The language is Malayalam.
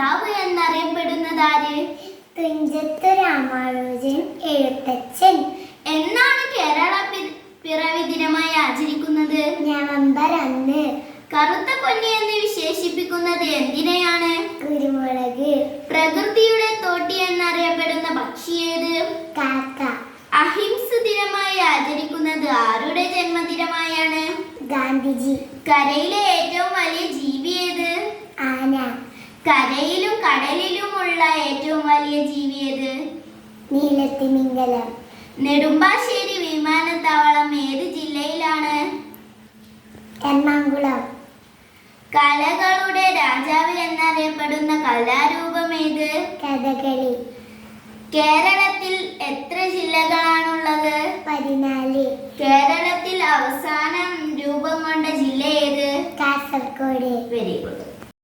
പിതാവ് എന്നറിയപ്പെടുന്നതാര്? തുഞ്ചത്ത് രാമാനുജൻ എഴുത്തച്ഛൻ. എന്നാണ് കേരള പിറവി ദിനമായി ആചരിക്കുന്നത്? നവംബർ 1. കറുത്ത പൊന്നി എന്ന് വിശേഷിപ്പിക്കുന്നത് എന്തിനെയാണ്? കുരുമുളക്. പ്രകൃതിയുടെ തോട്ടി എന്നറിയപ്പെടുന്ന പക്ഷി ഏത്? കാക്ക. അഹിംസ ദിനമായി ആചരിക്കുന്നത് ആരുടെ ജന്മദിനമായാണ്? ഗാന്ധിജി. കരയിലെ ഏറ്റവും വലിയ ജീവി ഏത്? ആന. കരയിലും കടലിലുമുള്ള ഏറ്റവും വലിയ ജീവി ഏത്? നീലത്തിമിംഗലം. നെടുമ്പാശ്ശേരി വിമാനത്താവളം ഏത് ജില്ലയിലാണ്? എറണാകുളം. കലകളുടെ രാജാവ് എന്നറിയപ്പെടുന്ന കലാരൂപം ഏത്? കഥകളി. കേരളത്തിൽ എത്ര ജില്ലകളാണുള്ളത്? 14. കേരളത്തിൽ അവസാനം രൂപം കൊണ്ട ജില്ല ഏത്? കാസർഗോഡ്. Very good.